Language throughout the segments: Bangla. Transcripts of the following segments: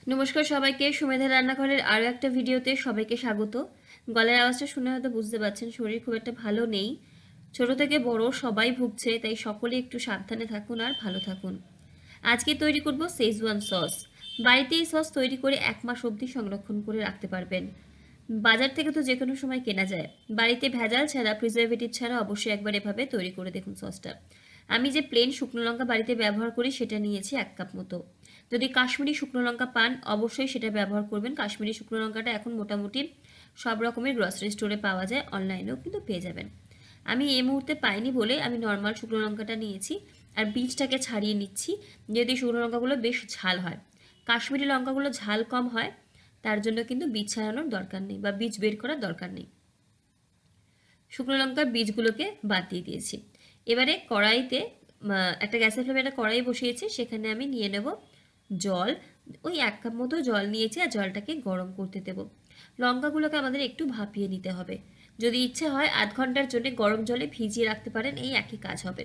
নমস্কার সবাইকে, সুমেধা রান্নাঘরের আরও একটা ভিডিওতে সবাইকে স্বাগত। গলার আওয়াজটা শুনে হয়তো বুঝতে পারছেন শরীর খুব একটা ভালো নেই। ছোট থেকে বড় সবাই ভুগছে, তাই সকলে একটু সাবধানে থাকুন আর ভালো থাকুন। আজকে তৈরি করব শেজওয়ান সস। বাড়িতে এই সস তৈরি করে 1 মাস অবধি সংরক্ষণ করে রাখতে পারবেন। বাজার থেকে তো যে কোনো সময় কেনা যায়। বাড়িতে ভেজাল ছাড়া, প্রিজারভেটিভ ছাড়া অবশ্যই একবার এভাবে তৈরি করে দেখুন সসটা। আমি যে প্লেন শুকনো লঙ্কা বাড়িতে ব্যবহার করি সেটা নিয়েছি 1 কাপ মতো। যদি কাশ্মীরি শুকনো লঙ্কা পান অবশ্যই সেটা ব্যবহার করবেন। কাশ্মীরি শুকনো লঙ্কাটা এখন মোটামুটি সব রকমের গ্রসারি স্টোরে পাওয়া যায়, অনলাইনেও কিন্তু পেয়ে যাবেন। আমি এই মুহূর্তে পাইনি বলে আমি নর্মাল শুকনো লঙ্কাটা নিয়েছি আর বীজটাকে ছাড়িয়ে নিচ্ছি, যেহেতু শুকনো লঙ্কাগুলো বেশ ঝাল হয়। কাশ্মীরি লঙ্কাগুলো ঝাল কম হয়, তার জন্য কিন্তু বীজ ছাড়ানোর দরকার নেই বা বীজ বের করার দরকার নেই। শুকনো লঙ্কার বীজগুলোকে বাদ দিয়ে দিয়েছি। এবারে কড়াইতে একটা গ্যাসের ফ্লেমে একটা কড়াই বসিয়েছি, সেখানে আমি নিয়ে নেব জল। ওই 1 কাপ মতো জল নিয়েছি আর জলটাকে গরম করতে দেব। লঙ্কাগুলোকে আমাদের একটু ভাপিয়ে নিতে হবে। যদি ইচ্ছে হয় আধ ঘন্টার জন্য গরম জলে ভিজিয়ে রাখতে পারেন, এই একই কাজ হবে।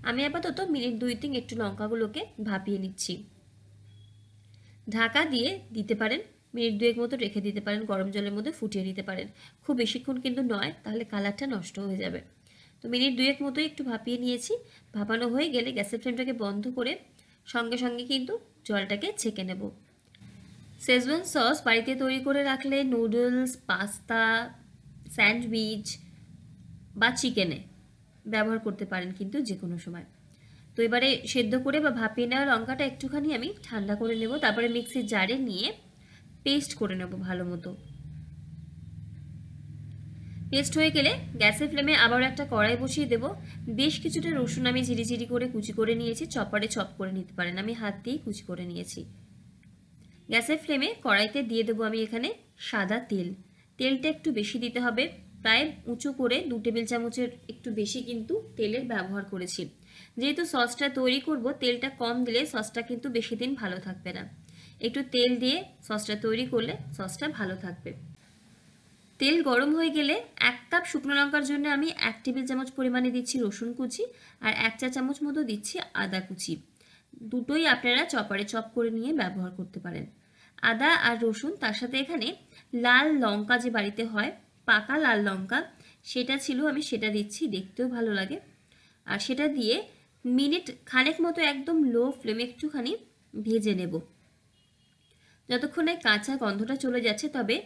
আমি আপাতত মিনিট 2-3 একটু লঙ্কাগুলোকে ভাপিয়ে নিচ্ছি। ঢাকা দিয়ে দিতে পারেন, মিনিট 2 মতো রেখে দিতে পারেন, গরম জলের মধ্যে ফুটিয়ে নিতে পারেন। খুব বেশিক্ষণ কিন্তু নয়, তাহলে কালারটা নষ্ট হয়ে যাবে। তো মিনিট 2 মতোই একটু ভাপিয়ে নিয়েছি। ভাপানো হয়ে গেলে গ্যাসের ফ্লেমটাকে বন্ধ করে সঙ্গে সঙ্গে কিন্তু জলটাকে ছেঁকে নেব। শেজওয়ান সস বাড়িতে তৈরি করে রাখলে নুডলস, পাস্তা, স্যান্ডউইচ বা চিকেনে ব্যবহার করতে পারেন কিন্তু যে কোনো সময়। তো এবারে সেদ্ধ করে বা ভাপিয়ে নেওয়া লঙ্কাটা একটুখানি আমি ঠান্ডা করে নেব, তারপরে মিক্সির জারে নিয়ে পেস্ট করে নেব ভালো মতো। পেস্ট হয়ে গেলে গ্যাসের ফ্লেমে আবার একটা কড়াই বসিয়ে দেব। বেশ কিছুটা রসুন আমি ঝিরিঝিরি করে কুচি করে নিয়েছি, চপারে চপ করে নিতে পারেন, আমি হাত দিয়েই কুচি করে নিয়েছি। গ্যাসের ফ্লেমে কড়াইতে দিয়ে দেবো আমি এখানে সাদা তেল। তেলটা একটু বেশি দিতে হবে, প্রায় উঁচু করে 2 টেবিল চামচের একটু বেশি কিন্তু তেলের ব্যবহার করেছি। যেহেতু সসটা তৈরি করব, তেলটা কম দিলে সসটা কিন্তু বেশি দিন ভালো থাকবে না। একটু তেল দিয়ে সসটা তৈরি করলে সসটা ভালো থাকবে। তেল গরম হয়ে গেলে 1 কাপ শুকনো লঙ্কার জন্য আমি 1 টেবিল চামচ পরিমাণে দিচ্ছি রসুন কুচি আর 1 চা চামচ মতো দিচ্ছি আদা কুচি। দুটোই আপনারা চপারে চপ করে নিয়ে ব্যবহার করতে পারেন। আদা আর রসুন, তার সাথে এখানে লাল লঙ্কা যে বাড়িতে হয়, পাকা লাল লঙ্কা, সেটা ছিল, আমি সেটা দিচ্ছি, দেখতেও ভালো লাগে। আর সেটা দিয়ে মিনিট খানেক মতো একদম লো ফ্লেমে একটুখানি ভেজে নেব, যতক্ষণে কাঁচা গন্ধটা চলে যাচ্ছে। তবে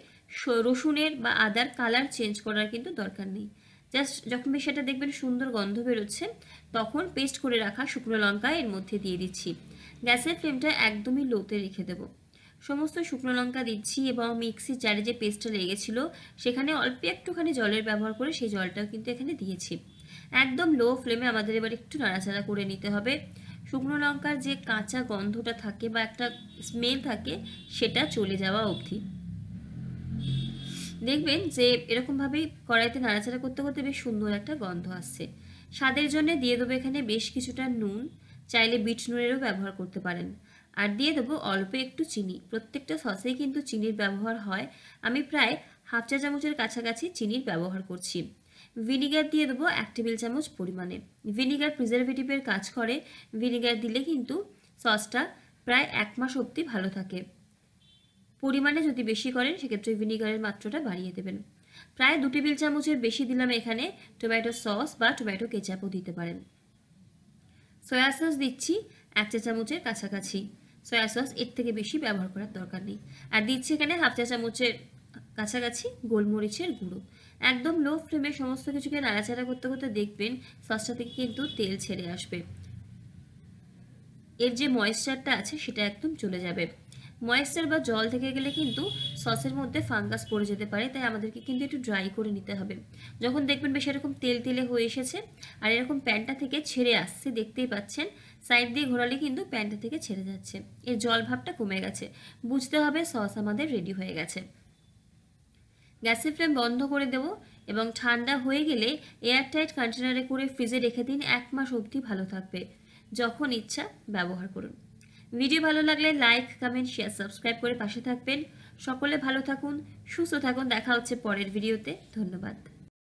রসুনের বা আদার কালার চেঞ্জ করার কিন্তু দরকার নেই। জাস্ট যখন সেটা দেখবেন সুন্দর গন্ধ বেরোচ্ছে, তখন পেস্ট করে রাখা শুকনো লঙ্কা এর মধ্যে দিয়ে দিচ্ছি। গ্যাসের ফ্লেমটা একদমই লোতে রেখে দেব। সমস্ত শুকনো লঙ্কা দিচ্ছি এবং মিক্সির জারে যে পেস্টটা লেগেছিল সেখানে অল্প একটুখানি জলের ব্যবহার করে সেই জলটাও কিন্তু এখানে দিয়েছি। একদম লো ফ্লেমে আমাদের এবার একটু নাড়াচাড়া করে নিতে হবে। শুকনো লঙ্কার যে কাঁচা গন্ধটা থাকে বা একটা স্মেল থাকে, সেটা চলে যাওয়া অবধি দেখবেন যে এরকমভাবেই কড়াইতে নাড়াচাড়া করতে করতে বেশ সুন্দর একটা গন্ধ আসছে। স্বাদের জন্য দিয়ে দেবো এখানে বেশ কিছুটা নুন, চাইলে বিট নুনেরও ব্যবহার করতে পারেন। আর দিয়ে দেবো অল্প একটু চিনি। প্রত্যেকটা সসেই কিন্তু চিনির ব্যবহার হয়। আমি প্রায় হাফ চা চামচের কাছাকাছি চিনির ব্যবহার করছি। ভিনিগার দিয়ে দেবো 1 টেবিল চামচ পরিমাণে। ভিনিগার প্রিজারভেটিভের কাজ করে। ভিনিগার দিলে কিন্তু সসটা প্রায় 1 মাস অবধি ভালো থাকে। পরিমাণে যদি বেশি করেন সেক্ষেত্রে ভিনিগারের মাত্রাটা বাড়িয়ে দেবেন। প্রায় 2 টেবিল চামচের বেশি দিলাম এখানে টমেটো সস বা টমেটো কেচাপও দিতে পারেন। সয়া সস দিচ্ছি 1 চা চামচের কাছাকাছি। সয়া সস এর থেকে বেশি ব্যবহার করার দরকার নেই। আর দিচ্ছি এখানে হাফ চা চামচের কাছাকাছি গোলমরিচের গুঁড়ো। একদম লো ফ্লেমে সমস্ত কিছুকে নাড়াচাড়া করতে করতে দেখবেন সসটা থেকে কিন্তু তেল ছেড়ে আসবে। এর যে ময়েশ্চারটা আছে সেটা একদম চলে যাবে। ময়েশ্চার বা জল থেকে গেলে কিন্তু সসের মধ্যে ফাঙ্গাস পড়ে যেতে পারে, তাই আমাদেরকে কিন্তু একটু ড্রাই করে নিতে হবে। যখন দেখবেন বেশ এরকম তেল তেলে হয়ে এসেছে আর এরকম প্যানটা থেকে ছেড়ে আসছে, দেখতেই পাচ্ছেন সাইড দিয়ে ঘোরালে কিন্তু প্যানটা থেকে ছেড়ে যাচ্ছে, এর জল ভাবটা কমে গেছে, বুঝতে হবে সস আমাদের রেডি হয়ে গেছে। গ্যাসের ফ্লেম বন্ধ করে দেব এবং ঠান্ডা হয়ে গেলে এয়ারটাইট কন্টেনারে করে ফ্রিজে রেখে দিন। 1 মাস অবধি ভালো থাকবে, যখন ইচ্ছা ব্যবহার করুন। ভিডিও ভালো লাগলে লাইক, কমেন্ট, শেয়ার, সাবস্ক্রাইব করে পাশে থাকবেন। সকলে ভালো থাকুন, সুস্থ থাকুন। দেখা হচ্ছে পরের ভিডিওতে। ধন্যবাদ।